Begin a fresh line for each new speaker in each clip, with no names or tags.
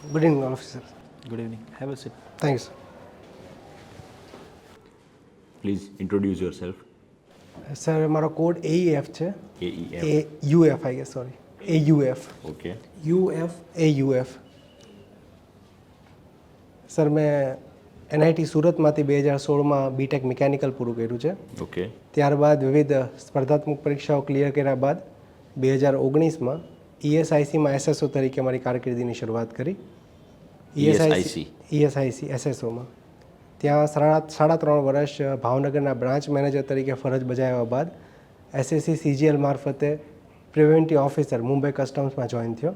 Good evening, all officer.
Good evening. Have a seat.
Thanks.
Please introduce yourself.
Sir, મારો code AEF છે.
AEF.
AUF, I guess, sorry. AUF.
Okay.
AUF. Sir મેં NIT સુરતમાંથી 2016માં BTech mechanical પૂરું કર્યું છે.
Okay.
ત્યારબાદ વિવિધ સ્પર્ધાત્મક પરીક્ષાઓ ક્લિયર કર્યા બાદ 2019માં ESICમાં SSO તરીકે મારી કારકિર્દીની શરૂઆત કરી. ESIC SSOમાં ત્યાં 3.5 વર્ષ ભાવનગરના બ્રાન્ચ મેનેજર તરીકે ફરજ બજાવ્યા બાદ SSC CGL મારફતે પ્રિવેન્ટિવ ઓફિસર મુંબઈ કસ્ટમ્સમાં જોઈન થયો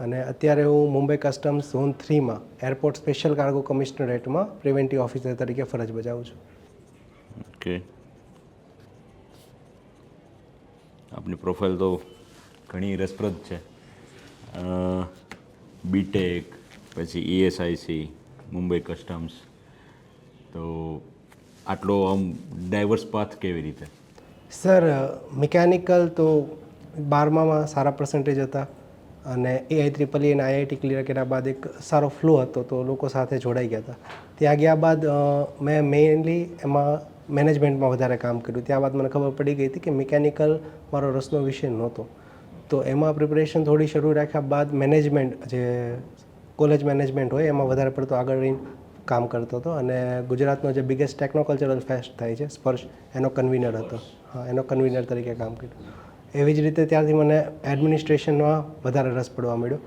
અને અત્યારે હું મુંબઈ કસ્ટમ્સ ઝોન 3માં એરપોર્ટ સ્પેશિયલ કાર્ગો કમિશનરેટમાં પ્રિવેન્ટિવ ઓફિસર તરીકે ફરજ બજાવું છું.
ઓકે. આપની પ્રોફાઇલ તો ઘણી રસપ્રદ છે. બીટેક પછી ESIC મુંબઈ કસ્ટમ્સ, તો આટલો આમ ડાયવર્સ પાથ કેવી રીતે?
સર મિકેનિકલ તો 12માં સારા પર્સન્ટેજ હતા અને AIEEE અને IIT ક્લિયર કર્યા બાદ એક સારો ફ્લો હતો તો લોકો સાથે જોડાઈ ગયા હતા. ત્યાં ગયા બાદ મેં મેઇનલી એમાં મેનેજમેન્ટમાં વધારે કામ કર્યું. ત્યાં બાદ મને ખબર પડી ગઈ હતી કે મિકેનિકલ મારો રસનો વિષય નહોતો, તો એમાં પ્રિપરેશન થોડી શરૂ રાખ્યા બાદ મેનેજમેન્ટ જે કોલેજ મેનેજમેન્ટ હોય એમાં વધારે પડતો આગળ રહીને કામ કરતો હતો અને ગુજરાતનો જે બિગેસ્ટ ટેકનોકલ્ચરલ ફેસ્ટ થાય છે સ્પર્શ, એનો કન્વીનર હતો. હા, એનો કન્વીનર તરીકે કામ કર્યું. એવી જ રીતે ત્યારથી મને એડમિનિસ્ટ્રેશનમાં વધારે રસ પડવા મળ્યો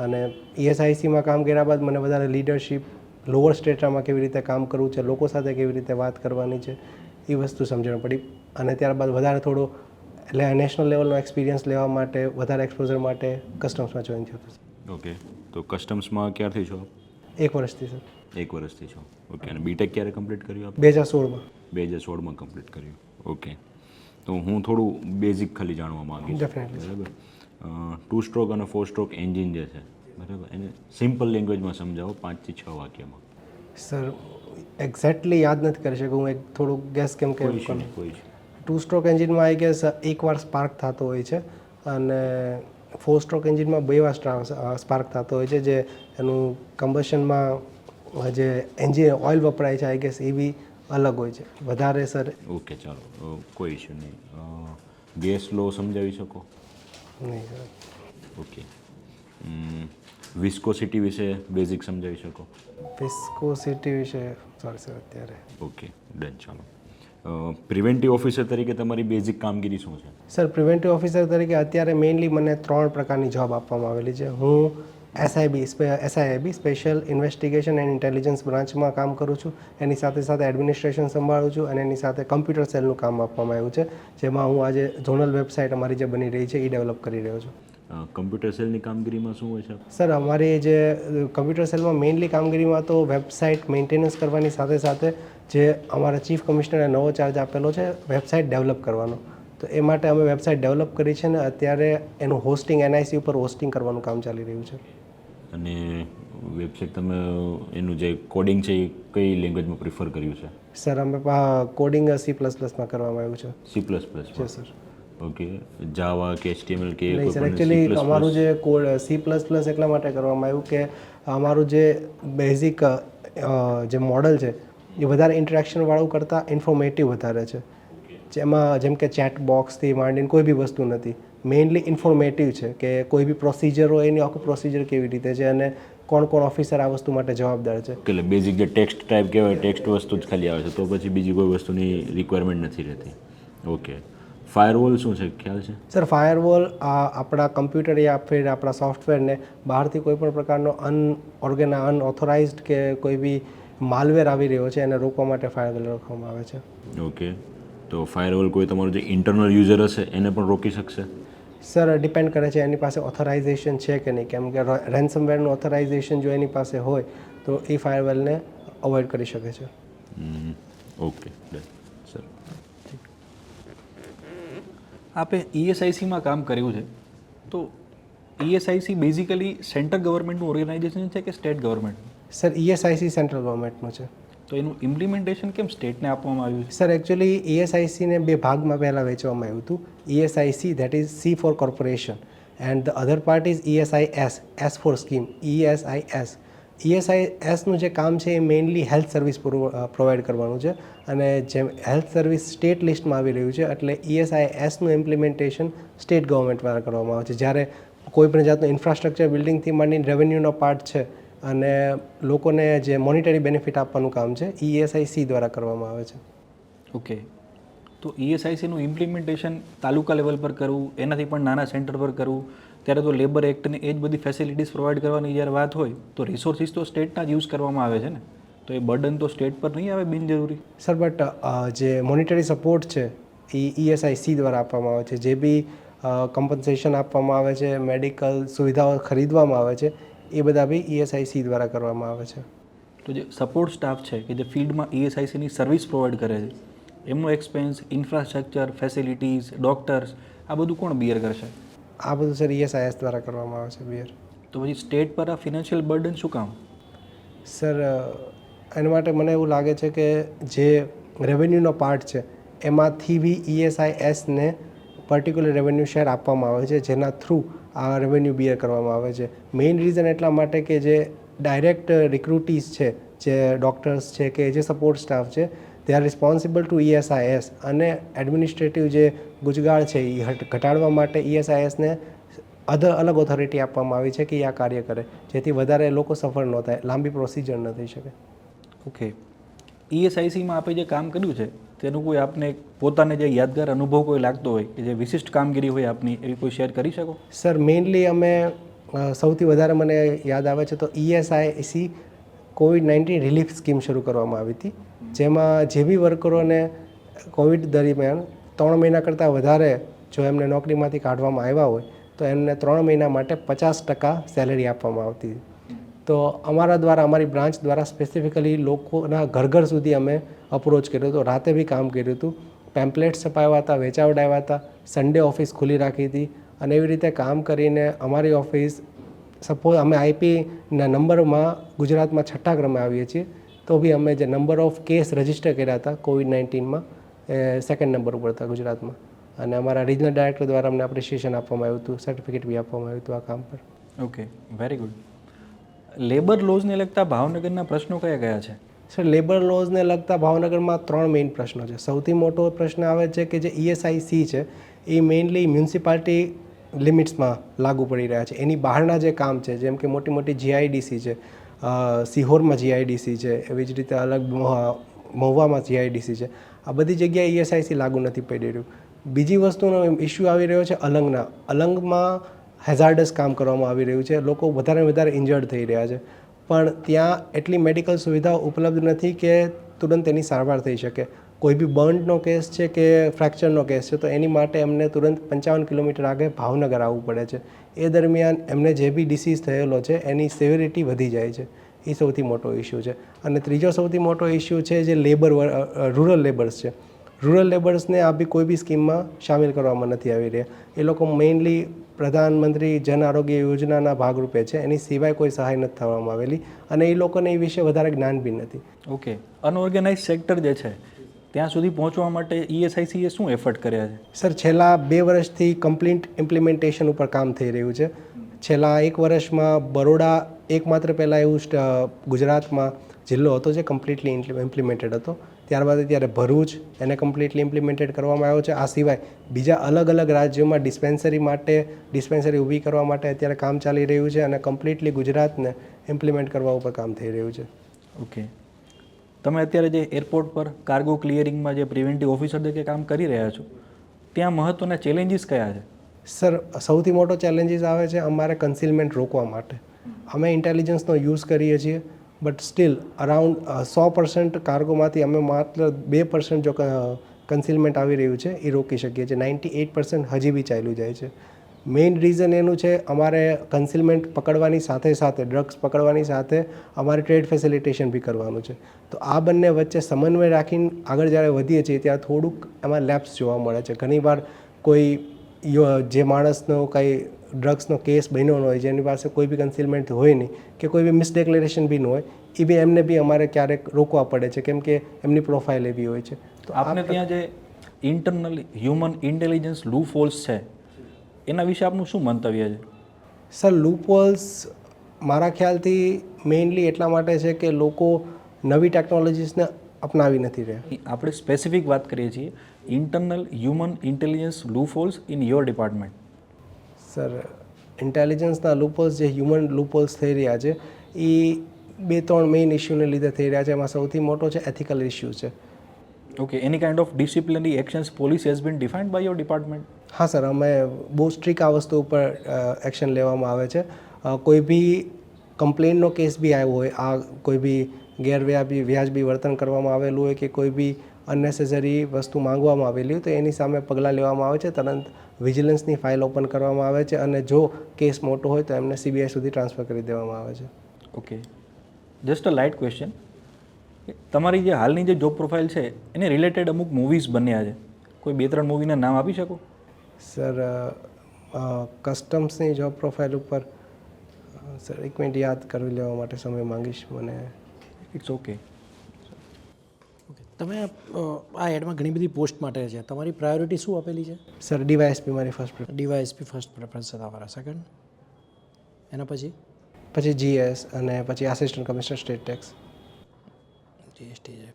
અને ESICમાં કામ કર્યા બાદ મને વધારે લીડરશિપ, લોઅર સ્ટેટામાં કેવી રીતે કામ કરવું છે, લોકો સાથે કેવી રીતે વાત કરવાની છે, એ વસ્તુ સમજણ પડી અને ત્યારબાદ વધારે થોડો એટલે નેશનલ લેવલનો એક્સપિરિયન્સ લેવા માટે, વધારે એક્સપોઝર માટે કસ્ટમ્સમાં જોઈન થયો હતો.
ઓકે. તો કસ્ટમ્સમાં ક્યારથી છો?
1 વર્ષથી સર.
1 વર્ષથી છો. ઓકે. અને બીટેક ક્યારે કમ્પ્લીટ કર્યું આપ?
2016માં.
2016માં કમ્પ્લીટ કર્યું. ઓકે. તો હું થોડું બેઝિક ખાલી જાણવા માંગીશ.
ડેફિનેટલી.
બરાબર. 2 સ્ટ્રોક અને 4 સ્ટ્રોક એન્જિન જે છે, બરાબર, એને સિમ્પલ લેંગ્વેજમાં સમજાવો 5 થી 6 વાક્યમાં.
સર એક્ઝેક્ટલી યાદ નથી કરી શકું હું, એક થોડું ગેસ કેમ કે
કોઈ
2 સ્ટ્રોક એન્જિનમાં આઈ ગેસ એકવાર સ્પાર્ક થતો હોય છે અને 4 સ્ટ્રોક એન્જિનમાં 2 વાર સ્પાર્ક થતો હોય છે, જે એનું કમ્બશનમાં જે એન્જિન ઓઇલ વપરાય છે આઈ ગેસ એ બી અલગ હોય છે વધારે. સર
ઓકે, ચાલો, કોઈ ઇશ્યુ નહીં. ગેસ લો સમજાવી શકો?
નહીં સર.
ઓકે. વિસ્કોસિટી વિશે બેઝિક સમજાવી શકો?
વિસ્કોસિટી વિશે સોરી સર અત્યારે.
Okay, done. ચાલો. પ્રિવેન્ટિવ ઓફિસર તરીકે તમારી બેઝિક કામગીરી શું છે?
સર પ્રિવેન્ટિવ ઓફિસર તરીકે અત્યારે મેઇનલી મને 3 પ્રકારની જોબ આપવામાં આવેલી છે. હું SIB special investigation and intelligence બ્રાન્ચમાં કામ કરું છું. એની સાથે સાથે એડમિનિસ્ટ્રેશન સંભાળું છું અને એની સાથે કમ્પ્યુટર સેલનું કામ આપવામાં આવ્યું છે, જેમાં હું આજે ઝોનલ વેબસાઇટ અમારી જે બની રહી છે એ ડેવલપ કરી રહ્યો છું.
કમ્પ્યુટર સેલની કામગીરીમાં શું હોય છે?
સર અમારી જે કમ્પ્યુટર સેલમાં મેઇનલી કામગીરીમાં તો વેબસાઇટ મેન્ટેનન્સ કરવાની સાથે સાથે જે અમારા ચીફ કમિશનરે નવો ચાર્જ આપેલો છે વેબસાઇટ ડેવલપ કરવાનો, તો એ માટે અમે વેબસાઇટ ડેવલપ કરી છે ને અત્યારે એનું હોસ્ટિંગ NIC ઉપર હોસ્ટિંગ કરવાનું કામ ચાલી રહ્યું છે.
અને વેબસાઇટ તમે એનું જે કોડિંગ છે એ કઈ લેંગ્વેજમાં પ્રિફર કર્યું છે?
સર અમે કોડિંગ C++માં કરવામાં આવ્યું છે.
C++?
છે સર.
ઓકે. જાવા કે HTML કે
નહીં સર, એકચ્યુઅલી અમારું જે કોડ C++ એટલા માટે કરવામાં આવ્યું કે અમારું જે બેઝિક જે મોડલ છે એ વધારે ઇન્ટરેક્શનવાળું કરતાં ઇન્ફોર્મેટિવ વધારે છે, જેમ કે ચેટ બોક્સથી માંડીને કોઈ બી વસ્તુ નથી, મેઇનલી ઇન્ફોર્મેટિવ છે કે કોઈ બી પ્રોસિજર હોય એની આખું પ્રોસિજર કેવી રીતે છે અને કોણ ઓફિસર આ વસ્તુ માટે જવાબદાર છે.
એટલે બેઝિક જે ટેક્સ્ટ ટાઈપ કહેવાય, ટેક્સ્ટ વસ્તુ જ ખાલી આવે છે, તો પછી બીજી કોઈ વસ્તુની રિક્વાયરમેન્ટ નથી રહેતી. ઓકે. ફાયરવોલ શું છે, ખ્યાલ છે?
સર ફાયરવોલ આપણા કમ્પ્યુટર યા ફિર આપણા સોફ્ટવેરને બહારથી કોઈ પણ પ્રકારનો અનઓથોરાઇઝડ કે કોઈ બી માલવેર આવી રહ્યો છે એને રોકવા માટે ફાયરવોલ રાખવામાં આવે છે.
ઓકે. તો ફાયરવોલ કોઈ તમારું જે ઇન્ટરનલ યુઝર હશે એને પણ રોકી શકશે?
સર ડિપેન્ડ કરે છે એની પાસે ઓથોરાઇઝેશન છે કે નહીં, કેમ કે રેન્સમવેરનું ઓથોરાઇઝેશન જો એની પાસે હોય તો એ ફાયરવોલને અવોઇડ કરી શકે છે.
Okay, done sir.
આપે ESICમાં કામ કર્યું છે, તો ESIC બેઝિકલી સેન્ટ્રલ ગવર્મેન્ટનું ઓર્ગેનાઇઝેશન છે કે state government?
Sir ESIC central ગવર્મેન્ટનું છે.
તો એનું ઇમ્પ્લિમેન્ટેશન કેમ સ્ટેટને આપવામાં આવ્યું છે?
સર એકચ્યુઅલી ESICને 2 ભાગમાં પહેલાં વહેંચવામાં આવ્યું હતું. ESIC, that is C for corporation, and the other part is ESIS, S for scheme, ESIS. ESISનું જે કામ છે એ મેઇનલી હેલ્થ સર્વિસ પ્રોવાઈડ કરવાનું છે, અને જેમ હેલ્થ સર્વિસ સ્ટેટ લિસ્ટમાં આવી રહ્યું છે એટલે ESISનું ઇમ્પ્લિમેન્ટેશન સ્ટેટ ગવર્મેન્ટ દ્વારા કરવામાં આવે છે. જ્યારે કોઈ પણ જાતનું ઇન્ફ્રાસ્ટ્રક્ચર બિલ્ડિંગથી માંડીને રેવન્યુનો પાર્ટ છે અને લોકોને જે મોનિટરી બેનિફિટ આપવાનું કામ છે ESIC દ્વારા કરવામાં આવે છે.
ઓકે, તો ESICનું ઇમ્પ્લિમેન્ટેશન તાલુકા લેવલ પર કરવું, એનાથી પણ નાના સેન્ટર પર કરવું, ત્યારે તો લેબર એક્ટને એ જ બધી ફેસિલિટીઝ પ્રોવાઈડ કરવાની જ્યારે વાત હોય તો રિસોર્સિસ તો સ્ટેટના જ યુઝ કરવામાં આવે છે ને, તો એ બર્ડન તો સ્ટેટ પર નહીં આવે બિનજરૂરી?
સર બટ જે મોનિટરી સપોર્ટ છે એ ESIC દ્વારા આપવામાં આવે છે. જે બી કમ્પન્સેશન આપવામાં આવે છે, મેડિકલ સુવિધાઓ ખરીદવામાં આવે છે, એ બધા બી ESIC દ્વારા કરવામાં આવે છે.
તો જે સપોર્ટ સ્ટાફ છે કે જે ફિલ્ડમાં ESICની સર્વિસ પ્રોવાઈડ કરે છે, એમનો એક્સપેન્સ, ઇન્ફ્રાસ્ટ્રક્ચર, ફેસિલિટીઝ, ડૉક્ટર્સ, આ બધું કોણ બિયર કરશે?
આ બધું સર ESIS દ્વારા કરવામાં આવે છે બિયર.
તો પછી સ્ટેટ પર આ ફિનાન્શિયલ બર્ડન શું કામ?
સર એના માટે મને એવું લાગે છે કે જે રેવન્યુનો પાર્ટ છે એમાંથી બી ESISને પર્ટિક્યુલર રેવન્યુ શેર આપવામાં આવે છે, જેના થ્રુ આ રેવન્યુ બિયર કરવામાં આવે છે. મેઇન રીઝન એટલા માટે કે જે ડાયરેક્ટ રિક્રુટીઝ છે, જે ડૉક્ટર્સ છે કે જે સપોર્ટ સ્ટાફ છે, they are responsible two ESIS, અને એડમિનિસ્ટ્રેટિવ જે ગુજગાળ છે એ ઘટાડવા માટે ESISને અલગ ઓથોરિટી આપવામાં આવી છે કે એ આ કાર્ય કરે, જેથી વધારે લોકો સફળ ન થાય, લાંબી પ્રોસિજર ન થઈ શકે.
ઓકે, ESICમાં આપણે જે કામ કર્યું છે તેનું કોઈ આપને પોતાને જે યાદગાર અનુભવ કોઈ લાગતો હોય કે જે વિશિષ્ટ કામગીરી હોય આપની, એવી કોઈ શેર કરી શકો?
સર મેઇનલી અમે સૌથી વધારે મને યાદ આવે છે તો ESIC COVID-19 રિલીફ સ્કીમ શરૂ કરવામાં આવી હતી, જેમાં જે બી વર્કરોને કોવિડ દરમિયાન 3 મહિના કરતાં વધારે જો એમને નોકરીમાંથી કાઢવામાં આવ્યા હોય તો એમને 3 મહિના માટે 50% સેલેરી આપવામાં આવતી. તો અમારા દ્વારા, અમારી બ્રાન્ચ દ્વારા સ્પેસિફિકલી લોકોના ઘર સુધી અમે અપ્રોચ કર્યો હતો, રાતે બી કામ કર્યું હતું, પેમ્પલેટ્સ છપાવ્યા હતા, વેચાવડાવ્યા હતા, સન્ડે ઓફિસ ખુલ્લી રાખી હતી, અને એવી રીતે કામ કરીને અમારી ઓફિસ સપોઝ અમે IPના નંબરમાં ગુજરાતમાં 6ઠ્ઠા ક્રમે આવીએ છીએ, તો બી અમે જે નંબર ઓફ કેસ રજિસ્ટર કર્યા હતા COVID-19માં એ 2nd નંબર ઉપર હતા ગુજરાતમાં, અને અમારા રિજનલ ડાયરેક્ટર દ્વારા અમને એપ્રિશિએશન આપવામાં આવ્યું હતું, સર્ટિફિકેટ બી આપવામાં આવ્યું હતું આ કામ પર.
Okay, very good. લેબર લોઝને લગતા ભાવનગરના પ્રશ્નો કયા કયા છે?
સર લેબર લોઝને લગતા ભાવનગરમાં 3 મેઇન પ્રશ્નો છે. સૌથી મોટો પ્રશ્ન આવે છે કે જે ESIC છે એ મેઇનલી મ્યુનિસિપાલિટી લિમિટ્સમાં લાગુ પડી રહ્યા છે. એની બહારના જે કામ છે, જેમ કે મોટી મોટી GIDC છે, સિહોરમાં GIDC છે, એવી જ રીતે અલગ મહુવામાં GIDC છે, આ બધી જગ્યાએ ESIC લાગુ નથી પડી રહ્યું. બીજી વસ્તુનો ઇસ્યુ આવી રહ્યો છે અલંગના. અલંગમાં હેઝાર્ડસ કામ કરવામાં આવી રહ્યું છે, લોકો વધારે ઇન્જર્ડ થઈ રહ્યા છે, પણ ત્યાં એટલી મેડિકલ સુવિધાઓ ઉપલબ્ધ નથી કે તુરંત એની સારવાર થઈ શકે. કોઈ બી બર્નનો કેસ છે કે ફ્રેક્ચરનો કેસ છે તો એની માટે એમને તુરંત 55 કિલોમીટર આગળ ભાવનગર આવવું પડે છે. એ દરમિયાન એમને જે બી ડિસીઝ થયેલો છે એની સેવરિટી વધી જાય છે. એ સૌથી મોટો ઇસ્યુ છે. અને ત્રીજો સૌથી મોટો ઇસ્યુ છે જે રૂરલ લેબર્સ છે. રૂરલ લેબર્સને આ બી કોઈ બી સ્કીમમાં સામેલ કરવામાં નથી આવી રહ્યા. એ લોકો મેઇનલી પ્રધાનમંત્રી જન આરોગ્ય યોજનાના ભાગરૂપે છે, એની સિવાય કોઈ સહાય નથી થવામાં આવેલી, અને એ લોકોને એ વિશે વધારે જ્ઞાન બી નથી.
ઓકે, અનઓર્ગેનાઇઝ સેક્ટર જે છે ત્યાં સુધી પહોંચવા માટે ESIC એ શું એફર્ટ કર્યા છે?
સર છેલ્લા 2 વર્ષથી કમ્પ્લીટ ઇમ્પ્લિમેન્ટેશન ઉપર કામ થઈ રહ્યું છે. છેલ્લા 1 વર્ષમાં બરોડા એકમાત્ર પહેલાં એવું ગુજરાતમાં જિલ્લો હતો જે કમ્પ્લીટલી ઇમ્પ્લિમેન્ટેડ હતો. ત્યારબાદ અત્યારે ભરૂચ એને કમ્પ્લીટલી ઇમ્પ્લિમેન્ટેડ કરવામાં આવ્યો છે. આ સિવાય બીજા અલગ રાજ્યોમાં ડિસ્પેન્સરી ઊભી કરવા માટે અત્યારે કામ ચાલી રહ્યું છે, અને કમ્પ્લીટલી ગુજરાતને ઇમ્પ્લિમેન્ટ કરવા ઉપર કામ થઈ રહ્યું છે.
ઓકે, તમે અત્યારે જે એરપોર્ટ પર કાર્ગો ક્લિયરિંગમાં જે પ્રિવેન્ટિવ ઓફિસર તરીકે કામ કરી રહ્યા છો, ત્યાં મહત્ત્વના ચેલેન્જીસ કયા છે?
સર સૌથી મોટો ચેલેન્જીસ આવે છે અમારે કન્સીલમેન્ટ રોકવા માટે. અમે ઇન્ટેલિજન્સનો યુઝ કરીએ છીએ, બટ સ્ટીલ અરાઉન્ડ 100% કાર્ગોમાંથી અમે માત્ર 2% જો કન્સીલમેન્ટ આવી રહ્યું છે એ રોકી શકીએ છીએ. 98% હજી બી ચાલ્યું જાય છે. મેઇન રીઝન એનું છે અમારે કન્સીલમેન્ટ પકડવાની સાથે ડ્રગ્સ પકડવાની સાથે અમારે ટ્રેડ ફેસિલિટેશન બી કરવાનું છે. તો આ બંને વચ્ચે સમન્વય રાખીને આગળ જ્યારે વધીએ છીએ ત્યારે થોડુંક એમાં લેપ્સ જોવા મળે છે. ઘણીવાર કોઈ જે માણસનો કંઈ ડ્રગ્સનો કેસ બન્યો ન હોય, જેની પાસે કોઈ બી કન્સીલમેન્ટ હોય નહીં કે કોઈ બી મિસડેક્લેરેશન બી ન હોય, એ બી એમને બી અમારે ક્યારેક રોકવા પડે છે, કેમ કે એમની પ્રોફાઇલ એવી હોય છે.
તો આપને ત્યાં જે internal human intelligence loop holes છે એના વિશે આપનું શું મંતવ્ય છે?
સર લૂપહોલ્સ મારા ખ્યાલથી મેઇનલી એટલા માટે છે કે લોકો નવી ટેકનોલોજીસને અપનાવી નથી રહ્યા.
આપણે સ્પેસિફિક વાત કરીએ છીએ internal human intelligence loopholes in your department.
Sir ઇન્ટેલિજન્સના લૂપહોલ્સ જે હ્યુમન લૂપહોલ્સ થઈ રહ્યા છે એ 2-3 મેઇન ઇસ્યુને લીધે થઈ રહ્યા છે. એમાં સૌથી મોટો છે એથિકલ ઇસ્યુ છે.
Okay, any kind of disciplinary actions police has been defined by your department?
હા સર, અમે બહુ સ્ટ્રિક્ટ આ વસ્તુ ઉપર એક્શન લેવામાં આવે છે. કોઈ બી કમ્પ્લેનનો કેસ બી આવ્યો હોય, આ કોઈ બી વ્યાજબી વર્તન કરવામાં આવેલું હોય કે કોઈ બી અનનેસેસરી વસ્તુ માંગવામાં આવેલી હોય તો એની સામે પગલાં લેવામાં આવે છે. તરત વિજિલન્સની ફાઇલ ઓપન કરવામાં આવે છે અને જો કેસ મોટો હોય તો એમને CBI સુધી ટ્રાન્સફર કરી દેવામાં આવે છે.
Okay, just a light question. તમારી જે હાલની જે જોબ પ્રોફાઇલ છે એને રિલેટેડ અમુક મૂવીઝ બન્યા છે, કોઈ 2-3 મૂવીના નામ આપી શકો?
સર કસ્ટમ્સની જોબ પ્રોફાઇલ ઉપર સર 1 મિનિટ યાદ કરી લેવા માટે સમય માંગીશ મને.
It's okay.
ઓકે, તમે આ એડમાં ઘણી બધી પોસ્ટ માટે છે, તમારી પ્રાયોરિટી શું આપેલી છે?
સર ડીવાયએસપી મારી first preference,
DYSP first preference છે તમારા, સેકન્ડ એના
પછી GS અને પછી assistant commissioner state tax.
GST છે.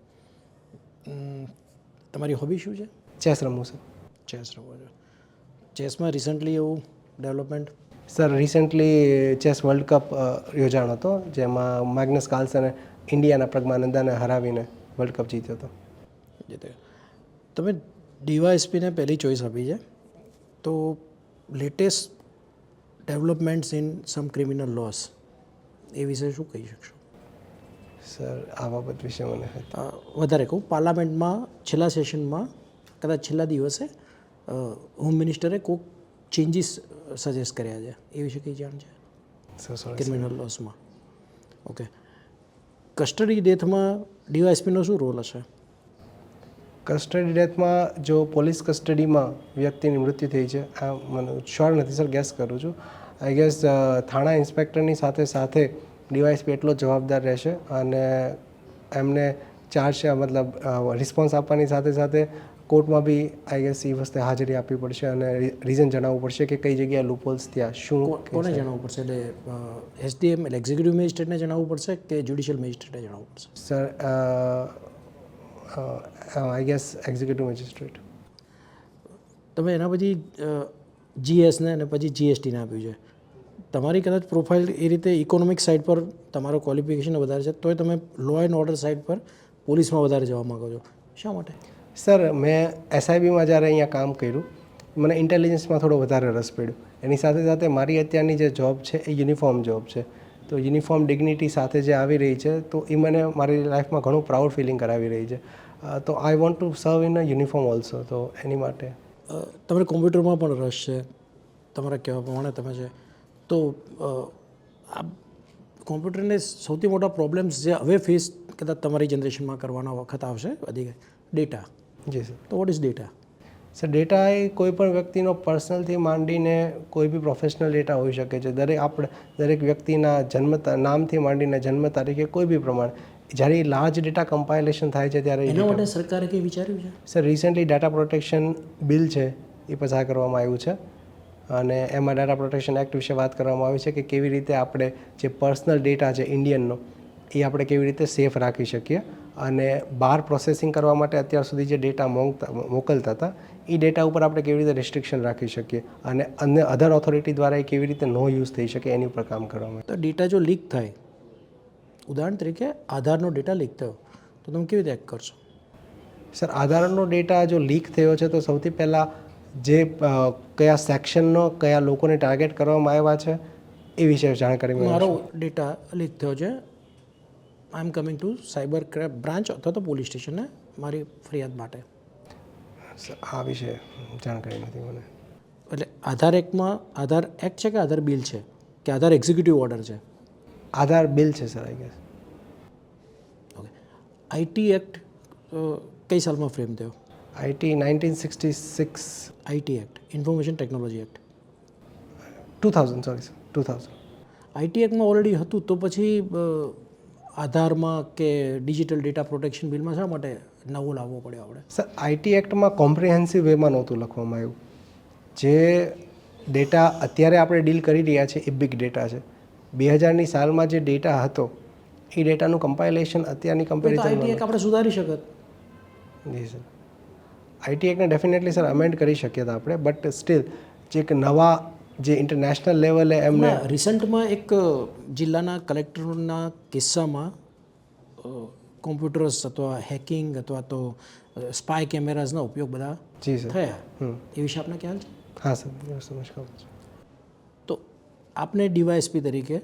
તમારી હોબી શું છે?
ચેસ રમવું સર.
ચેસ રમવો છો. ચેસમાં રિસન્ટલી એવું development?
Sir recently chess world cup યોજાણો હતો જેમાં મેગ્નસ કાર્લસને ઇન્ડિયાના પ્રજ્ઞાનંદાને હરાવીને વર્લ્ડ કપ જીત્યો હતો.
તમે ડીવાયએસપીને પહેલી ચોઈસ આપી છે, તો latest developments in some criminal laws એ વિશે શું કહી શકશો?
સર આ બાબત વિશે મને
વધારે કહું, પાર્લામેન્ટમાં છેલ્લા સેશનમાં કદાચ છેલ્લા દિવસે હોમ મિનિસ્ટરે કોઈક ચેન્જીસ સજેસ્ટ કર્યા છે, એ વિશે કંઈ જાણ છે ક્રિમિનલ લોસમાં? ઓકે, કસ્ટડી ડેથમાં ડીવાયએસપીનો શું રોલ હશે?
કસ્ટડી ડેથમાં જો પોલીસ કસ્ટડીમાં વ્યક્તિની મૃત્યુ થઈ છે, આ મને શ્યોર નથી સર, ગેસ કરું છું. આઈ ગેસ થાણા ઇન્સ્પેક્ટરની સાથે સાથે ડીવાયએસપી એટલો જવાબદાર રહેશે અને એમને ચાર્જ મતલબ રિસ્પોન્સ આપવાની સાથે સાથે કોર્ટમાં બી આઈ ગેસ એ વસ્તે હાજરી આપવી પડશે અને રીઝન જણાવવું પડશે કે કઈ જગ્યાએ લૂપહોલ્સ થયા, શું
કોને જણાવવું પડશે? એટલે SDM એટલે એક્ઝિક્યુટિવ મેજિસ્ટ્રેટને જણાવવું પડશે કે જ્યુડિશિયલ મેજિસ્ટ્રેટને જણાવવું પડશે?
Sir I gas executive magistrate.
તમે એના પછી GSને અને પછી GSTને આપ્યું છે. તમારી કદાચ પ્રોફાઇલ એ રીતે ઇકોનોમિક સાઇડ પર તમારો ક્વોલિફિકેશન વધારે છે, તોય તમે લો એન્ડ ઓર્ડર સાઇડ પર પોલીસમાં વધારે જવા માગો છો, શા માટે?
સર મેં SIBમાં જ્યારે અહીંયા કામ કર્યું મને ઇન્ટેલિજન્સમાં થોડો વધારે રસ પડ્યો. એની સાથે સાથે મારી અત્યારની જે જોબ છે એ યુનિફોર્મ જોબ છે, તો યુનિફોર્મ ડિગ્નિટી સાથે જે આવી રહી છે તો એ મને મારી લાઈફમાં ઘણું પ્રાઉડ ફિલિંગ કરાવી રહી છે. તો આઈ વોન્ટ ટુ સર્વ ઇન અ યુનિફોર્મ ઓલ્સો, તો એની માટે.
તમને કોમ્પ્યુટરમાં પણ રસ છે તમારા કહેવા પ્રમાણે તમે છે, તો આ કોમ્પ્યુટરને સૌથી મોટા પ્રોબ્લેમ્સ જે હવે ફેસ કદાચ તમારી જનરેશનમાં કરવાના વખત આવશે અધિક ડેટા.
જી સર.
તો what is data?
Sir data એ કોઈ પણ વ્યક્તિનો પર્સનલથી માંડીને કોઈ બી પ્રોફેશનલ ડેટા હોઈ શકે છે. દરેક વ્યક્તિના નામથી માંડીને જન્મ તારીખે કોઈ બી પ્રમાણે જ્યારે લાર્જ ડેટા કમ્પાઇલેશન થાય છે ત્યારે
એના માટે સરકારે કંઈ વિચાર્યું છે?
Sir recently data protection bill છે એ પસાર કરવામાં આવ્યું છે અને એમાં ડેટા પ્રોટેક્શન એક્ટ વિશે વાત કરવામાં આવી છે કે કેવી રીતે આપણે જે પર્સનલ ડેટા છે ઇન્ડિયનનો એ આપણે કેવી રીતે સેફ રાખી શકીએ અને બહાર પ્રોસેસિંગ કરવા માટે અત્યાર સુધી જે ડેટા મોકલતા હતા એ ડેટા ઉપર આપણે કેવી રીતે રિસ્ટ્રિક્શન રાખી શકીએ અને અન્ય અધર ઓથોરિટી દ્વારા એ કેવી રીતે નો યુઝ થઈ શકે એની ઉપર કામ કરવામાં.
તો ડેટા જો લીક થાય, ઉદાહરણ તરીકે આધારનો ડેટા લીક થયો, તો તમે કેવી રીતે એક્ટ કરશો?
સર આધારનો ડેટા જો લીક થયો છે તો સૌથી પહેલાં જે કયા સેક્શનનો કયા લોકોને ટાર્ગેટ કરવામાં આવ્યા છે એ વિશે જાણકારી
મારો ડેટા લીક થયો છે, I am coming to cyber crime branch અથવા તો પોલીસ સ્ટેશનને મારી ફરિયાદ માટે.
આ વિશે જાણકારી નથી મને.
એટલે આધાર એક્ટમાં આધાર એક્ટ છે કે આધાર બિલ છે કે આધાર એક્ઝિક્યુટિવ ઓર્ડર છે?
આધાર બિલ છે sir I guess.
Okay, IT act કઈ સાલમાં ફ્રેમ થયો?
IT 1966.
IT act information technology act
2000 sorry sir 2000.
IT એક્ટમાં ઓલરેડી હતું તો પછી આધારમાં કે ડિજિટલ ડેટા પ્રોટેક્શન બિલમાં શા માટે નવું લાવવો પડ્યો આપણે?
સર IT એક્ટમાં કોમ્પ્રિહેન્સિવ વેમાં નહોતું લખવામાં આવ્યું. જે ડેટા અત્યારે આપણે ડીલ કરી રહ્યા છીએ એ બિગ ડેટા છે. 2000ની સાલમાં જે ડેટા હતો એ ડેટાનું કમ્પાઇલેશન અત્યારની
આઈટી
કમ્પેરિઝનમાં
એક આપણે સુધારી શકત.
જી સર, આઈટી એકને ડેફિનેટલી સર અમેન્ડ કરી શકીએ હતા આપણે, બટ સ્ટીલ જે એક નવા જે ઇન્ટરનેશનલ લેવલે એમને
રિસન્ટમાં એક જિલ્લાના કલેક્ટરના કિસ્સામાં કોમ્પ્યુટર્સ અથવા હેકિંગ અથવા તો સ્પાય કેમેરાઝના ઉપયોગ બધા
જી સર.
થયા, એ વિશે આપને ખ્યાલ છે?
હા સર, એ સમજ ખબર છે.
તો આપને ડીવાયએસપી તરીકે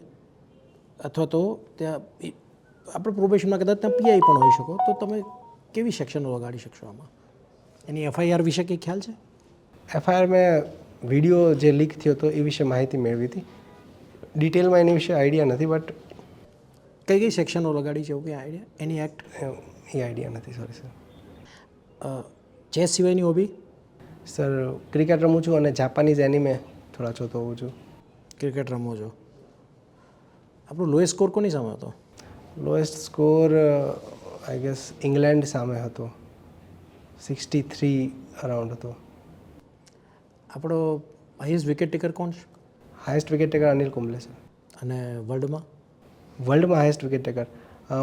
અથવા તો ત્યાં આપણે પ્રોબેશનમાં કદાચ ત્યાં પીઆઈ પણ હોઈ શકો, તો તમે કેવી સેક્શનો લગાડી શકશો આમાં? એની એફઆઈઆર વિશે કંઈ ખ્યાલ છે?
એફઆઈઆર મેં વિડીયો જે લીક થયો હતો એ વિશે માહિતી મેળવી હતી. ડિટેલમાં એની વિશે આઈડિયા નથી, બટ
કઈ કઈ સેક્શનો લગાડી છે એવું કંઈ આઈડિયા? એની એક્ટ
એ આઈડિયા નથી. Sorry sir.
ચેસ સિવાયની હોબી?
સર ક્રિકેટ રમું છું અને જાપાનીઝ એનિમે થોડા જોતો હોઉં છું.
ક્રિકેટ રમો છો. આપણો લોએસ્ટ સ્કોર કોની સામે હતો?
Lowest score I guess England સામે હતો. 63 અરાઉન્ડ હતો.
આપણો હાઈએસ્ટ વિકેટ ટેકર કોણ છે?
Highest wicket taker Anil Kumble છે.
અને વર્લ્ડમાં?
વર્લ્ડમાં હાઈએસ્ટ વિકેટ ટેકર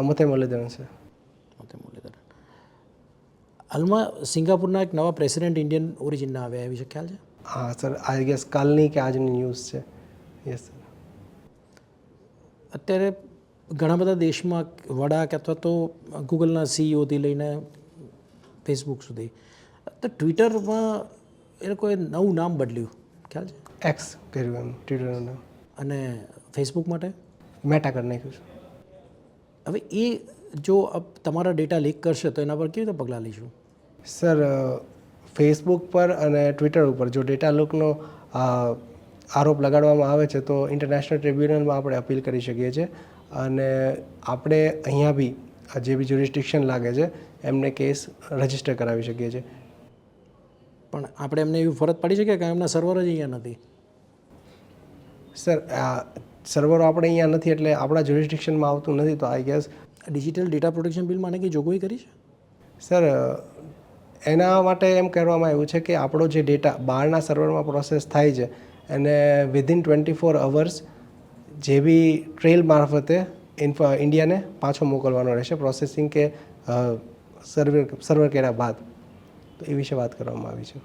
મુથાઈ મુરલીધરન છે.
મુરલીધરન. હાલમાં સિંગાપુરના એક નવા પ્રેસિડેન્ટ ઇન્ડિયન ઓરિજિનના આવ્યા, એ વિશે ખ્યાલ છે?
હા સર, આઈ ગેસ કાલની કે આજની ન્યૂઝ છે. Yes sir.
અત્યારે ઘણા બધા દેશમાં વડા કે અથવા તો ગૂગલના સીઈઓથી લઈને ફેસબુક સુધી, તો ટ્વિટરમાં એ લોકોએ નવું નામ બદલ્યું, ખ્યાલ છે?
એક્સ કર્યું એમ ટ્વિટરનું નામ,
અને ફેસબુક માટે
મેટા કરી નાખ્યું છે.
હવે એ જો તમારા ડેટા લીક કરશે તો એના પર કેવી રીતે પગલાં લઈશું?
સર ફેસબુક પર અને ટ્વિટર ઉપર જો ડેટા લીકનો આરોપ લગાડવામાં આવે છે તો ઇન્ટરનેશનલ ટ્રિબ્યુનલમાં આપણે અપીલ કરી શકીએ છીએ, અને આપણે અહીંયા બી જે બી જ્યુરિસ્ડિક્શન લાગે છે એમને કેસ રજીસ્ટર કરાવી શકીએ છીએ.
પણ આપણે એમને એવી ફરજ પડી શકે કે એમના સર્વર જ અહીંયા નથી?
સર સર્વરો આપણે અહીંયા નથી એટલે આપણા જ્યુરિસ્ડિક્શનમાં આવતું નથી, તો I guess
digital data protection બિલમાં આને કંઈ જોગવાઈ કરી છે?
સર એના માટે એમ કહેવામાં આવ્યું છે કે આપણો જે ડેટા બહારના સર્વરમાં પ્રોસેસ થાય છે અને વિધિન 24 અવર્સ જે બી ટ્રેલ મારફતે ઇન્ડિયાને પાછો મોકલવાનો રહેશે પ્રોસેસિંગ કે સર્વર કર્યા બાદ. તો એ વિશે વાત કરવામાં આવી છે.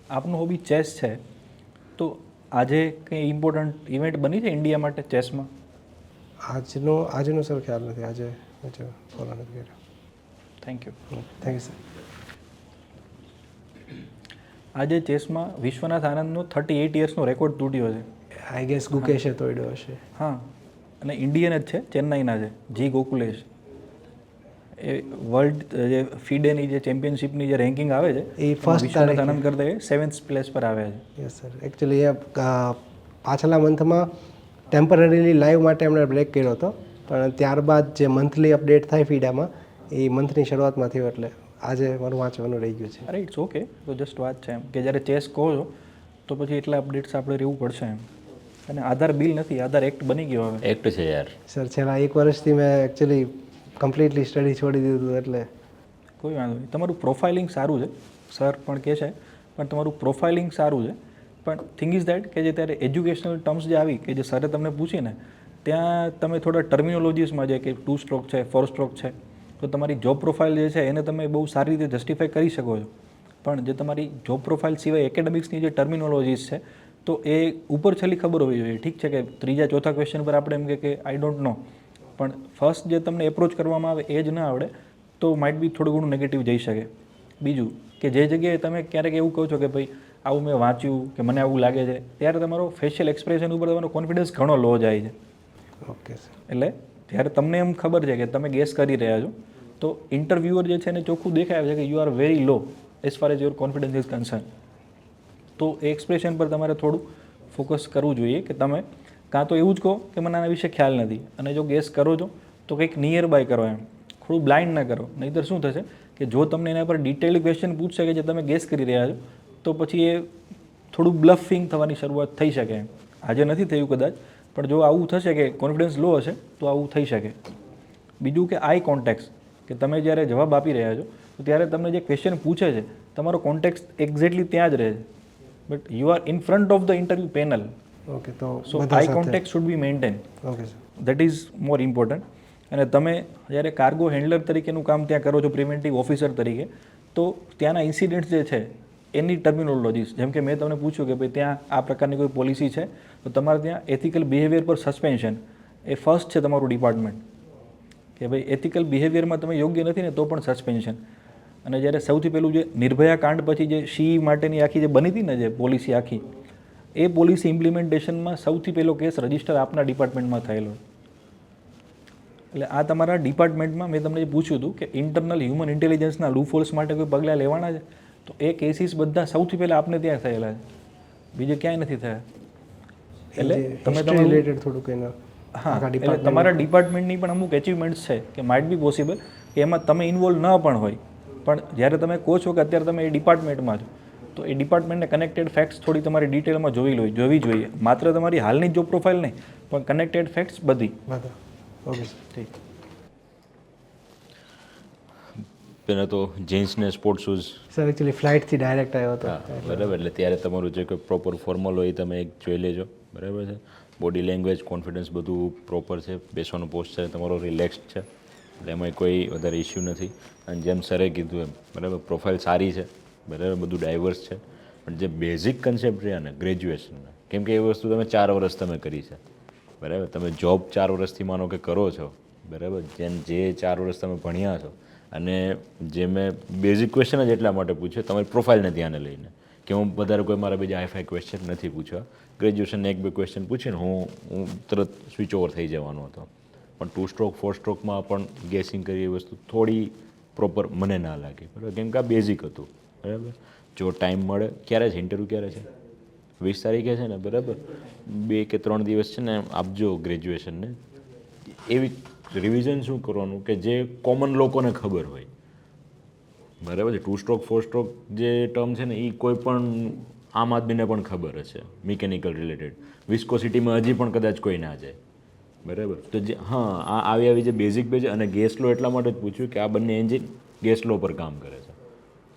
આપનો હોબી ચેસ છે, તો આજે કંઈ ઇમ્પોર્ટન્ટ ઇવેન્ટ બની છે ઇન્ડિયા માટે ચેસમાં?
આજનો સર ખ્યાલ નથી, આજે ફોલો નથી કર્યો.
Thank you.
Thank you sir.
આજે ચેસમાં વિશ્વનાથ આનંદનો 38 યર્સનો રેકોર્ડ તૂટ્યો છે.
આઈ ગેસ ગુકેશે તોડ્યો હશે.
હા, અને ઇન્ડિયન જ છે, ચેન્નાઈના છે, જી ગોકુલેશ. એ વર્લ્ડ જે ફીડેની જે ચેમ્પિયનશિપની જે રેન્કિંગ આવે છે
એ ફર્સ્ટ
વિશ્વનાથ આનંદ કરતા એ 7th પ્લેસ પર આવે છે.
Yes sir. એકચ્યુઅલી એ પાછલા મંથમાં ટેમ્પરરીલી લાઈવ માટે એમણે બ્રેક કર્યો હતો, પણ ત્યારબાદ જે મંથલી અપડેટ થાય ફીડામાં એ મંથની શરૂઆતમાં થયો, એટલે આજે મારું વાંચવાનું રહી ગયું છે.
અરે ઇટ્સ ઓકે. તો જસ્ટ વાત છે એમ કે જ્યારે ચેસ કહો છો તો પછી એટલા અપડેટ્સ આપણે રહેવું પડશે એમ. અને આધાર બિલ નથી, આધાર એક્ટ બની ગયો હવે.
એક્ટ છે યાર.
સર છેલ્લા 1 વર્ષથી મેં એકચ્યુઅલી કમ્પ્લીટલી સ્ટડી છોડી દીધું, એટલે
કોઈ વાંધો નહીં. તમારું પ્રોફાઇલિંગ સારું છે, સર પણ કહે છે, પણ તમારું પ્રોફાઇલિંગ સારું છે. પણ થિંગ ઇઝ દેટ કે જે ત્યારે એજ્યુકેશનલ ટર્મ્સ જે આવી કે જે સરે તમને પૂછીને ત્યાં તમે થોડા ટર્મિનોલોજીસમાં જે કે 2 સ્ટ્રોક છે, 4 સ્ટ્રોક છે, તો તમારી જોબ પ્રોફાઇલ જે છે એને તમે બહુ સારી રીતે જસ્ટિફાઈ કરી શકો છો. પણ જે તમારી જોબ પ્રોફાઇલ સિવાય એકેડેમિક્સની જે ટર્મિનોલોજીસ છે તો એ ઉપર છેલ્લી ખબર હોવી જોઈએ. ઠીક છે કે 3જા 4થા ક્વેશ્ચન પર આપણે એમ કે આઈ ડોન્ટ નો, પણ ફર્સ્ટ જે તમને એપ્રોચ કરવામાં આવે એ જ ના આવડે તો માઇટ બી થોડું ઘણું નેગેટિવ જઈ શકે. બીજું કે જે જગ્યાએ તમે ક્યારેક એવું કહો છો કે ભાઈ આવું મેં વાંચ્યું કે મને આવું લાગે છે, ત્યારે તમારો ફેશિયલ એક્સપ્રેશન ઉપર તમારો કોન્ફિડન્સ ઘણો લો જાય છે.
Okay sir.
એટલે જ્યારે તમને એમ ખબર છે કે તમે ગેસ કરી રહ્યા છો તો ઇન્ટરવ્યુઅર જે છે એને ચોખ્ખું દેખાય છે કે you are very law as far as your confidence is concern. તો એ એક્સપ્રેશન પર તમારે થોડું ફોકસ કરવું જોઈએ કે તમે કાં તો એવું જ કહો કે મને આના વિશે ખ્યાલ નથી, અને જો ગેસ કરો છો તો કંઈક નિયર બાય કરો એમ, થોડું બ્લાઇન્ડ ના કરો. નહીંતર શું થશે કે જો તમને એના પર ડિટેલ્ડ ક્વેશ્ચન પૂછશે કે જે તમે ગેસ કરી રહ્યા છો તો પછી એ થોડું બ્લફિંગ થવાની શરૂઆત થઈ શકે એમ. આજે નથી થયું કદાચ, પણ જો આવું થશે કે કોન્ફિડન્સ લો હશે તો આવું થઈ શકે. બીજું કે આઈ કોન્ટેક્ટ, કે તમે જ્યારે જવાબ આપી રહ્યા છો તો ત્યારે તમને જે ક્વેશ્ચન પૂછે છે તમારો કોન્ટેક્ટ એક્ઝેક્ટલી ત્યાં જ રહે છે. But you are in front of the interview panel,
okay, તો
સો
બધા
આઈ
સાથે
contact should be maintain.
Okay sir.
That is more important. અને તમે જ્યારે કાર્ગો હેન્ડલર તરીકેનું કામ ત્યાં કરો છો, પ્રિવેન્ટિવ ઓફિસર તરીકે, તો ત્યાંના ઇન્સિડન્ટ્સ જે છે એની ટર્મિનોલોજીસ, જેમ કે મેં તમને પૂછ્યું કે ભાઈ ત્યાં આ પ્રકારની કોઈ પોલિસી છે, તો તમારે ત્યાં એથિકલ બિહેવિયર પર સસ્પેન્શન એ ફર્સ્ટ છે તમારું ડિપાર્ટમેન્ટ, કે ભાઈ એથિકલ બિહેવિયરમાં તમે યોગ્ય નથી ને તો પણ સસ્પેન્શન. અને જ્યારે સૌથી પહેલું જે નિર્ભયા કાંડ પછી જે શી માટેની આખી જે બની હતી ને જે પોલિસી આખી, એ પોલિસી ઇમ્પ્લિમેન્ટેશનમાં સૌથી પહેલો કેસ રજિસ્ટર આપના ડિપાર્ટમેન્ટમાં થયેલો. એટલે આ તમારા ડિપાર્ટમેન્ટમાં મેં તમને જે પૂછ્યું હતું કે ઇન્ટરનલ હ્યુમન ઇન્ટેલિજન્સના લૂફોલ્સ માટે કોઈ પગલાં લેવાના છે, તો એ કેસીસ બધા સૌથી પહેલાં આપને ત્યાં થયેલા છે, બીજે ક્યાંય નથી થયા. એટલે તમે તમારું
રિલેટેડ થોડુંક એના
હા, એટલે તમારા ડિપાર્ટમેન્ટની પણ અમુક એચિવમેન્ટ્સ છે કે માઇટ બી પોસિબલ કે એમાં તમે ઇન્વોલ્વ ન પણ હોય, પણ જ્યારે તમે કહો છો કે અત્યારે તમે એ ડિપાર્ટમેન્ટમાં છો, તો એ ડિપાર્ટમેન્ટને કનેક્ટેડ ફેક્ટ્સ થોડી તમારી ડિટેલમાં જોવી જોઈએ. માત્ર તમારી હાલની જોબ પ્રોફાઇલ નહીં, પણ કનેક્ટેડ ફેક્ટ્સ બધી.
બધા. Okay sir.
ઠીક.
પહેલાં તો જીન્સ ને સ્પોર્ટ શૂઝ.
સર એકચ્યુઅલી ફ્લાઇટથી ડાયરેક્ટ આવ્યો હતો.
હા બરાબર, એટલે ત્યારે તમારું જે કોઈ પ્રોપર ફોર્મલ હોય એ તમે એક જોઈ લેજો, બરાબર છે. બોડી લેંગ્વેજ, કોન્ફિડન્સ બધું પ્રોપર છે, બેસવાનો પોસ્ચર તમારો રિલેક્સ્ડ છે, એટલે એમાં કોઈ વધારે ઇસ્યુ નથી. અને જેમ સરે કીધું એમ બરાબર, પ્રોફાઇલ સારી છે, બરાબર, બધું ડાયવર્સ છે, પણ જે બેઝિક કન્સેપ્ટ રહ્યા ને ગ્રેજ્યુએશનના, કેમ કે એ વસ્તુ તમે 4 વર્ષ તમે કરી છે, બરાબર, તમે જોબ 4 વર્ષથી માનો કે કરો છો, બરાબર, જે 4 વર્ષ તમે ભણ્યા છો, અને જે મેં બેઝિક ક્વેશ્ચન જ એટલા માટે પૂછ્યો તમારી પ્રોફાઇલને ધ્યાને લઈને, કે હું વધારે કોઈ મારા બીજા હાઈફાઈ ક્વેશ્ચન નથી પૂછવા. ગ્રેજ્યુએશનને 1-2 ક્વેશ્ચન પૂછીને હું તરત સ્વિચ ઓવર થઈ જવાનો હતો. પણ 2 સ્ટ્રોક 4 સ્ટ્રોકમાં પણ ગેસિંગ કરી એ વસ્તુ થોડી પ્રોપર મને ના લાગી, બરાબર, કેમ કે આ બેઝિક હતું, બરાબર. જો ટાઈમ મળે, ક્યારે છે ઇન્ટરવ્યૂ, ક્યારે છે? 20 તારીખે છે ને, બરાબર. 2 કે 3 દિવસ છે ને આપજો ગ્રેજ્યુએશનને. એવી રિવિઝન શું કરવાનું કે જે કોમન લોકોને ખબર હોય, બરાબર છે. 2 સ્ટ્રોક 4 સ્ટ્રોક જે ટર્મ છે ને એ કોઈ પણ આમ આદમીને પણ ખબર હશે, મિકેનિકલ રિલેટેડ. વિસ્કોસિટીમાં હજી પણ કદાચ કોઈ ના જાય, બરાબર. તો જે હા આવી જે બેઝિક અને ગેસ લો એટલા માટે જ પૂછ્યું કે આ બંને એન્જિન ગેસ લો પર કામ કરે છે,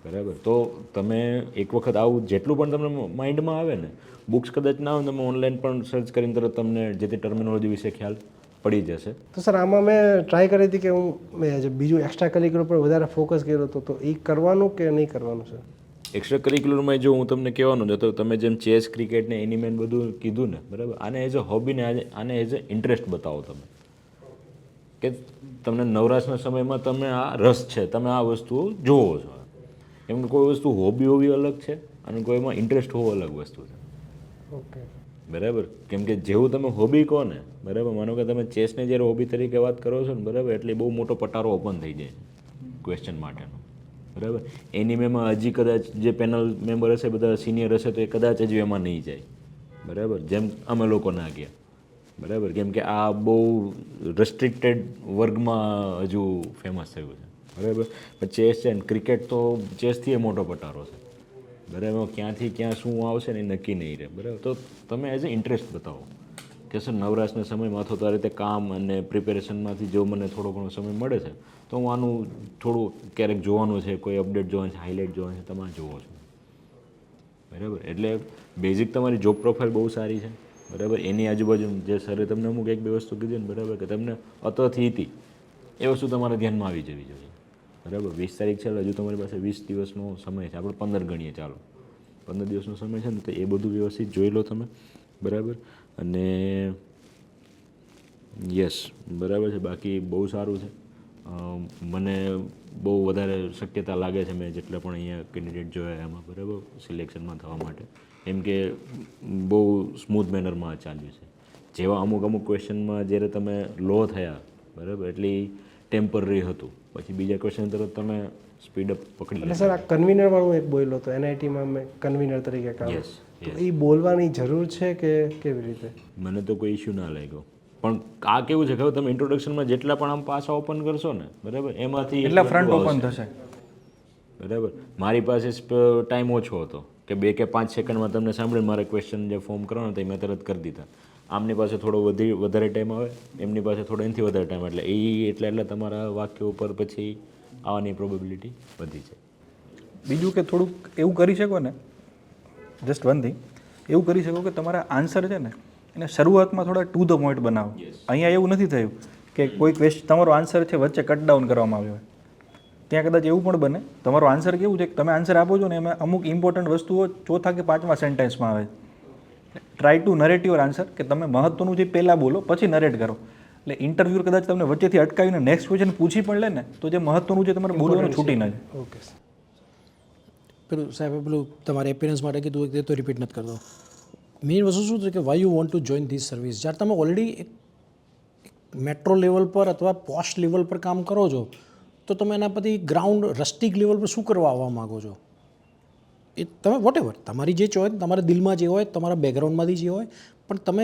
બરાબર. તો તમે એક વખત આવું જેટલું પણ તમને માઇન્ડમાં આવે ને, બુક્સ કદાચ ના આવે તમે ઓનલાઈન પણ સર્ચ કરીને તરત તમને જે તે ટર્મિનોલોજી વિશે ખ્યાલ પડી જશે.
તો સર આમાં મેં ટ્રાય કરી હતી કે મેં જે બીજું એક્સ્ટ્રા કરિક્યુલર પર વધારે ફોકસ કર્યો હતો, તો એ કરવાનું કે નહીં કરવાનું સર?
એક્સ્ટ્રા કરિક્યુલરમાં જો હું તમને કહેવાનું છે તો તમે જેમ ચેસ, ક્રિકેટ ને એની મેન બધું કીધું ને, બરાબર, આને એઝ અ હોબી ને આને એઝ અ ઇન્ટરેસ્ટ બતાવો તમે, કે તમને નવરાશના સમયમાં તમે આ રસ છે, તમે આ વસ્તુઓ જોવો છો. કેમ કે કોઈ વસ્તુ હોબી હોવી અલગ છે અને કોઈમાં ઇન્ટરેસ્ટ હોવો અલગ વસ્તુ છે.
ઓકે,
બરાબર. કેમ કે જેવું તમે હોબી કહો ને, બરાબર, માનો કે તમે ચેસને જ્યારે હોબી તરીકે વાત કરો છો ને, બરાબર, એટલે બહુ મોટો પટારો ઓપન થઈ જાય ક્વેશ્ચન માટેનો, બરાબર. એનિમેમાં હજી કદાચ જે પેનલ મેમ્બર હશે બધા સિનિયર હશે તો એ કદાચ હજુ એમાં નહીં જાય, બરાબર, જેમ અમે લોકો ના ગયા, બરાબર, કેમ કે આ બહુ રેસ્ટ્રિક્ટેડ વર્ગમાં હજુ ફેમસ થયું છે, બરાબર. પણ ચેસ છે ને ક્રિકેટ તો ચેસથી એ મોટો પટારો છે, બરાબર. ક્યાંથી ક્યાં શું આવશે ને એ નક્કી નહીં રહે, બરાબર. તો તમે એઝ અ ઇન્ટરેસ્ટ બતાવો કે સર નવરાશના સમયમાં અથવા તો આ રીતે કામ અને પ્રિપેરેશનમાંથી જો મને થોડો ઘણો સમય મળે છે તો હું આનું થોડું ક્યારેક જોવાનું છે, કોઈ અપડેટ જોવાનું છે, હાઇલાઇટ જોવાનું છે, તમે જોવો છો, બરાબર. એટલે બેઝિક તમારી જોબ પ્રોફાઇલ બહુ સારી છે, બરાબર. એની આજુબાજુ જે સરે તમને અમુક 1-2 વસ્તુ કીધી ને, બરાબર, કે તમને અતથી હતી એ વસ્તુ તમારા ધ્યાનમાં આવી જવી જોઈએ, બરાબર. 20 તારીખ છે, હજુ તમારી પાસે 20 દિવસનો સમય છે, આપણે 15 ગણીએ, ચાલો 15 દિવસનો સમય છે ને, તો એ બધું વ્યવસ્થિત જોઈ લો તમે, બરાબર. અને યસ, બરાબર છે. બાકી બહુ સારું છે. મને બહુ વધારે શક્યતા લાગે છે મેં જેટલા પણ અહીંયા કેન્ડિડેટ જોયા એમાં, બરાબર, સિલેક્શનમાં થવા માટે, કેમ કે બહુ સ્મૂથ મેનરમાં ચાલ્યું છે. જેવા અમુક ક્વેશ્ચનમાં જ્યારે તમે લો થયા, બરાબર, એટલે ટેમ્પરરી હતું, પછી બીજા ક્વેશ્ચન તરફ તમે સ્પીડઅપ પકડી
એટલે સર આ કન્વીનર વાળું એક બોલ્યો હતો, એનઆઈટીમાં મેં કન્વીનર તરીકે કામ, તો એ બોલવાની જરૂર છે કે કેવી રીતે?
મને તો કોઈ ઇશ્યુ ના લાગ્યો, પણ આ કેવું છે ખબર, તમે ઇન્ટ્રોડક્શનમાં જેટલા પણ આમ પાસા ઓપન કરશો ને, બરાબર, એમાંથી
એટલા ફ્રન્ટ ઓપન થશે,
બરાબર. મારી પાસે ટાઈમ ઓછો હતો કે 2 કે 5 સેકન્ડમાં તમને સાંભળીને મારે ક્વેશ્ચન જે ફોર્મ કરવાનો હતો એ મેં તરત કરી દીધા. આમની પાસે થોડો વધારે ટાઈમ આવે, એમની પાસે થોડો એનાથી વધારે ટાઈમ, એટલે એટલે તમારા વાક્ય ઉપર પછી આવવાની પ્રોબેબિલિટી વધી છે.
બીજું કે થોડુંક એવું કરી શકો ને જસ્ટ વન થિંગ, એવું કરી શકો કે તમારા આન્સર છે ને એને શરૂઆતમાં થોડા ટુ ધ પોઈન્ટ બનાવો. અહીંયા એવું નથી થયું કે કોઈ તમારો આન્સર છે વચ્ચે કટ ડાઉન કરવામાં આવ્યો હોય. ત્યાં કદાચ એવું પણ બને તમારો આન્સર કેવું છે કે તમે આન્સર આપો છો ને એમાં અમુક ઇમ્પોર્ટન્ટ વસ્તુઓ ચોથા કે પાંચમા સેન્ટેન્સમાં આવે. Try to narrate your answer, કે તમે મહત્વનું જે પહેલાં બોલો પછી નરેટ કરો. એટલે ઇન્ટરવ્યુ કદાચ તમને વચ્ચેથી અટકાવીને નેક્સ્ટ ક્વેશ્ચન પૂછી પણ લે ને તો જે મહત્વનું છે તમારે બોલવાનું છૂટી ના જાય.
ઓકે.
પેલું સાહેબ પેલું તમારે એપિયરન્સ માટે કીધું તે તો રિપીટ નથી કરતો. મેઇન વસ્તુ શું છે કે why you want to join this service. જ્યારે તમે ઓલરેડી એક મેટ્રો લેવલ પર અથવા પોસ્ટ લેવલ પર કામ કરો છો તો તમે એના પછી ગ્રાઉન્ડ રસ્ટિક લેવલ પર શું કરવા આવવા માગો છો? એ તમે વોટેવર તમારી જે ચોઈસ, તમારા દિલમાં જે હોય, તમારા બેકગ્રાઉન્ડમાંથી જે હોય, પણ તમે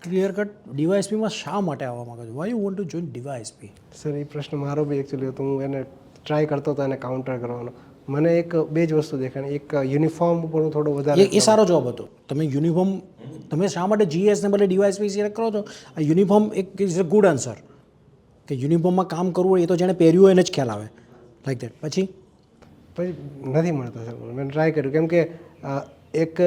ક્લિયર કટ ડીવાયએસપીમાં શા માટે આવવા માગો છો? Why you want to join DYSP?
Sir એ પ્રશ્ન મારો બી એકચ્યુઅલી હતો. હું એને ટ્રાય કરતો હતો એને કાઉન્ટર કરવાનો. મને એક બે જ વસ્તુ દેખાણી. એક યુનિફોર્મ ઉપર હું થોડો વધારે
એ સારો જવાબ હતો. તમે યુનિફોર્મ, તમે શા માટે જીએસને બદલે ડીવાયએસપી સિલેક્ટ કરો છો? આ યુનિફોર્મ એક ઇઝ અ ગુડ આન્સર, કે યુનિફોર્મમાં કામ કરવું હોય એ તો જેણે પહેર્યું હોય એને જ ખ્યાલ આવે. Like that. પછી
નથી મળતા સર. મેં ટ્રાય કર્યું કેમ કે એક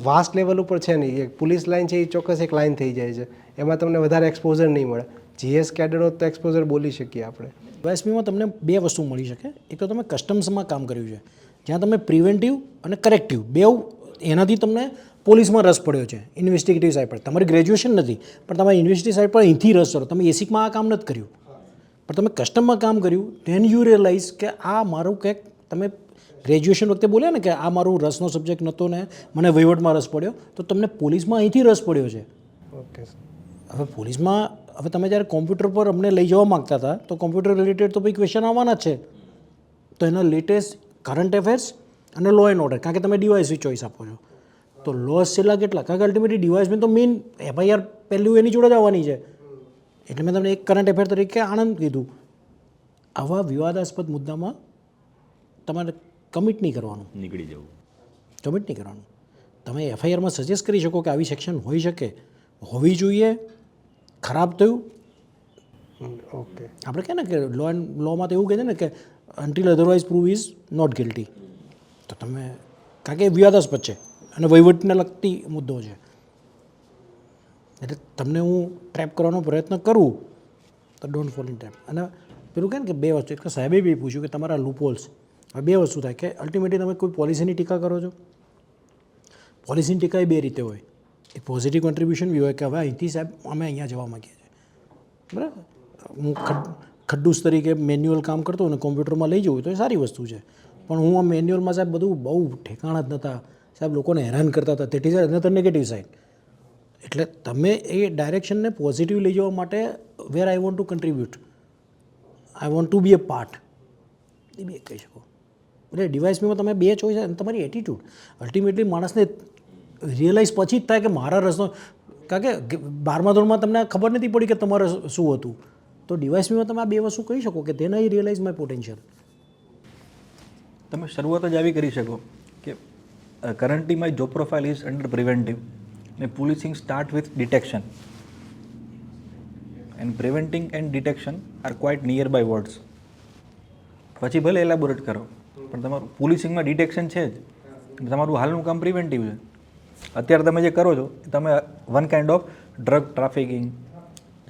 વાસ્ટ લેવલ ઉપર છે નહીં. એક પોલીસ લાઇન છે એ ચોક્કસ એક લાઇન થઈ જાય છે, એમાં તમને વધારે એક્સપોઝર નહીં મળે. જીએસ કેડર હોત તો એક્સપોઝર બોલી શકીએ આપણે.
ડીવાયએસપીમાં તમને બે વસ્તુ મળી શકે. એક તો તમે કસ્ટમ્સમાં કામ કર્યું છે, જ્યાં તમે પ્રિવેન્ટિવ અને કરેક્ટિવ બેઉ, એનાથી તમને પોલીસમાં રસ પડ્યો છે, ઇન્વેસ્ટિગેટિવ સાઇડ પર. તમારી ગ્રેજ્યુએશન નથી પણ તમારી ઇન્વેસ્ટિગેટિવ સાઇડ પર અહીંથી રસ કરો. તમે એસિકમાં આ કામ નથી કર્યું પણ તમે કસ્ટમમાં કામ કર્યું. ધેન યુ રિયલાઇઝ કે આ મારું કંઈક, તમે ગ્રેજ્યુએશન વખતે બોલ્યા ને કે આ મારું રસનો સબ્જેક્ટ નહોતો ને મને વહીવટમાં રસ પડ્યો, તો તમને પોલીસમાં અહીંથી રસ પડ્યો છે.
ઓકે.
હવે પોલીસમાં, હવે તમે જ્યારે કોમ્પ્યુટર પર અમને લઈ જવા માગતા હતા તો કોમ્પ્યુટર રિલેટેડ તો ભાઈ ક્વેશ્ચન આવવાના જ છે. તો એના લેટેસ્ટ કરંટ અફેર્સ અને લો એન્ડ ઓર્ડર, કારણ કે તમે ડીવાયએસપી ચોઈસ આપો છો. તો લોસ છેલ્લા કેટલા? કારણ કે અલ્ટિમેટલી ડીવાયએસપી તો મેઇન એફઆઈઆર પહેલું એની જોડે જ આવવાની છે. એટલે મેં તમને એક કરંટ અફેર તરીકે આનંદ કીધું. આવા વિવાદાસ્પદ મુદ્દામાં તમારે કમિટ નહીં કરવાનું,
નીકળી જવું.
કમિટ નહીં કરવાનું. તમે એફઆઈઆરમાં સજેસ્ટ કરી શકો કે આવી સેક્શન હોઈ શકે, હોવી જોઈએ, ખરાબ થયું.
ઓકે.
આપણે કહે ને કે લોમાં તો એવું કહે છે ને કે until otherwise prove is not guilty. તો તમે, કારણ કે એ વિવાદાસ્પદ છે અને વહીવટને લગતી મુદ્દો છે, એટલે તમને હું ટ્રેપ કરવાનો પ્રયત્ન કરું તો ડોન્ટ ફોલ ઇન ટ્રેપ. અને પેલું કહે ને કે બે વસ્તુ, એક તો સાહેબે બી પૂછ્યું કે તમારા લૂપહોલ્સ. હવે બે વસ્તુ થાય કે અલ્ટિમેટલી તમે કોઈ પોલિસીની ટીકા કરો છો. પોલિસીની ટીકા એ બે રીતે હોય. એક પોઝિટિવ કન્ટ્રીબ્યુશન બી હોય કે હવે અહીંથી સાહેબ અમે અહીંયા જવા માગીએ છીએ, બરાબર. હું ખડ્ડુસ તરીકે મેન્યુઅલ કામ કરતો અને કોમ્પ્યુટરમાં લઈ જવું તો એ સારી વસ્તુ છે. પણ હું આ મેન્યુઅલમાં સાહેબ બધું બહુ ઠેકાણા જ નહોતા સાહેબ, લોકોને હેરાન કરતા હતા. That is another negative side. એટલે તમે એ ડાયરેક્શનને પોઝિટિવ લઈ જવા માટે where I want to contribute, I want to be a part, એ બી કહી શકો. એટલે ડીવાયએસપીમાં તમે બે ચોઈસ અને તમારી એટીટ્યૂડ અલ્ટિમેટલી માણસને રિયલાઇઝ પછી જ થાય કે મારા રસનો, કારણ કે 12મા ધોરણમાં તમને ખબર નથી પડી કે તમારે શું હતું. તો ડીવાયએસપીમાં તમે આ બે વસ્તુ કહી શકો કે then I realise my potential.
તમે શરૂઆત જ આવી કરી શકો કે currently my job profile is under preventive ને policing start with detection and preventing and detection are quite near by words. પછી ભલે એલાબોરેટ કરો પણ તમારું પોલીસિંગમાં ડિટેક્શન છે જ, તમારું હાલનું કામ પ્રિવેન્ટિવ છે. અત્યારે તમે જે કરો છો એ તમે one kind of drug trafficking,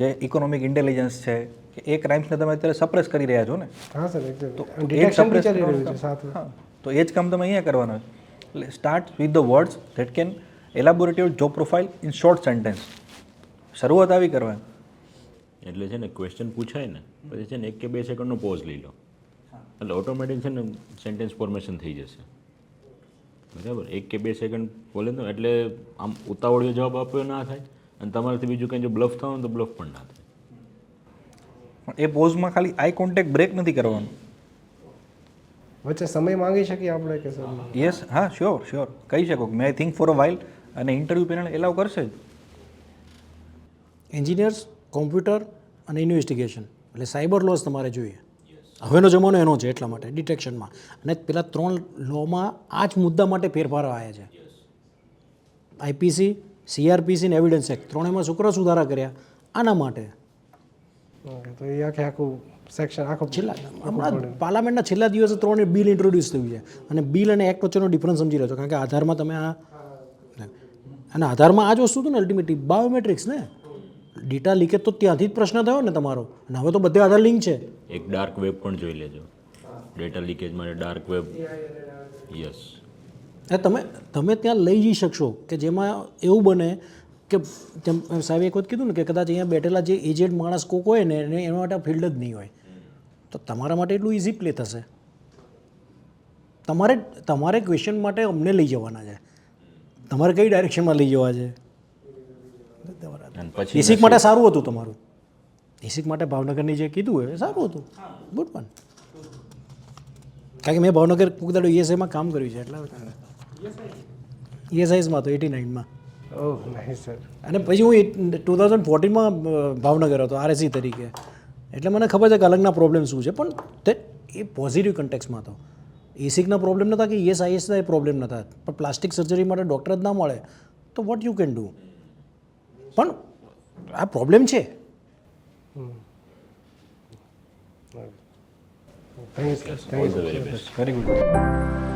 જે ઇકોનોમિક ઇન્ટેલિજન્સ છે, કે એ ક્રાઇમ્સને તમે અત્યારે સપ્રેસ કરી રહ્યા છો ને.
હા સર,
તો
ડિટેક્શન બી ચાલી રહ્યું છે સાથે.
હા, તો એ જ કામ તમે અહીંયા કરવાનું છે. એટલે start with the words that can elaborate your job profile in short sentence. શરૂઆત આવી કરવાની.
એટલે છે ને ક્વેશ્ચન પૂછાય ને પછી છે ને 1 કે 2 સેકન્ડનો પોઝ લઈ લો, એટલે ઓટોમેટિક છે ને સેન્ટેન્સ ફોર્મેશન થઈ જશે. બરાબર? 1 કે 2 સેકન્ડ બોલે તો એટલે આમ ઉતાવળિયો જવાબ આપ્યો ના થાય અને તમારાથી બીજું કંઈ જો બ્લફ થવાનું તો બ્લફ પણ ના થાય.
પણ એ પોઝમાં ખાલી આઈ કોન્ટેક્ટ બ્રેક નથી કરવાનું.
વચ્ચે સમય માંગી શકીએ આપણે કે સર?
યસ, હા, શ્યોર કહી શકો કે may I think for a while, અને ઇન્ટરવ્યૂ પેનલ એલાવ કરશે જ.
એન્જિનિયર્સ, કોમ્પ્યુટર અને ઇન્વેસ્ટિગેશન, એટલે સાયબર લોસ તમારે જોઈએ. હવેનો જમાનો એનો છે, એટલા માટે ડિટેક્શનમાં. અને પેલા 3 લોમાં આ જ મુદ્દા માટે ફેરફારો આવ્યા છે. આઈપીસી, સીઆરપીસી ને એવિડન્સ એક્ટ, ત્રણેયમાં શું સુધારા કર્યા આના માટે.
તો એ આખું સેક્શન આખું
હમણાં પાર્લામેન્ટના છેલ્લા દિવસે 3 બિલ ઇન્ટ્રોડ્યુસ થયું છે અને બિલ અને એક્ટ વચ્ચેનો ડિફરન્સ સમજી રહ્યો છો. કારણ કે આધારમાં તમે આ અને આધારમાં આ જ વસ્તુ હતું ને અલ્ટિમેટલી બાયોમેટ્રિક્સ ને ડેટા લીકેજ તો ત્યાંથી જ પ્રશ્ન થયો ને તમારો, અને હવે તો બધે આધાર લિંક છે.
એક ડાર્ક વેબ પણ જોઈ લેજો, ડેટા લીકેજ માટે ડાર્ક વેબ. યસ,
તમે ત્યાં લઈ જઈ શકશો કે જેમાં એવું બને કે જેમ સાહેબે એક વખત કીધું ને કે કદાચ અહીંયા બેઠેલા જે એજેડ માણસ કોક હોય ને એને એના માટે ફિલ્ડ જ નહીં હોય, તો તમારા માટે એટલું ઇઝી પ્લે થશે. તમારે ક્વેશ્ચન માટે અમને લઈ જવાના છે, તમારે કઈ ડાયરેક્શનમાં લઈ જવા છે.
અને પછી
બેસિક માટે સારું હતું તમારું, બેસિક માટે ભાવનગરની જે કીધું એ સારું હતું, ગુડ વન. કારણ કે મેં ભાવનગર કુકદાડો ઈએસઆઈમાં કામ કર્યું છે, એટલે ઈએસઆઈસમાં તો 89માં.
ઓહ નાઇસ સર.
અને પછી હું 2014માં ભાવનગર હતો આરએસી તરીકે, એટલે મને ખબર છે કે અલગના પ્રોબ્લેમ શું છે. પણ તે એ પોઝિટિવ કન્ટેક્સમાં હતો. એસિકના પ્રોબ્લેમ નહોતા કે ઈએસઆઈએસના એ પ્રોબ્લેમ નહોતા, પણ પ્લાસ્ટિક સર્જરી માટે ડૉક્ટર જ ના મળે તો વોટ યુ કેન ડુ. પણ આ પ્રોબ્લેમ છે.
Thank you sir.
All the very best.
Very good.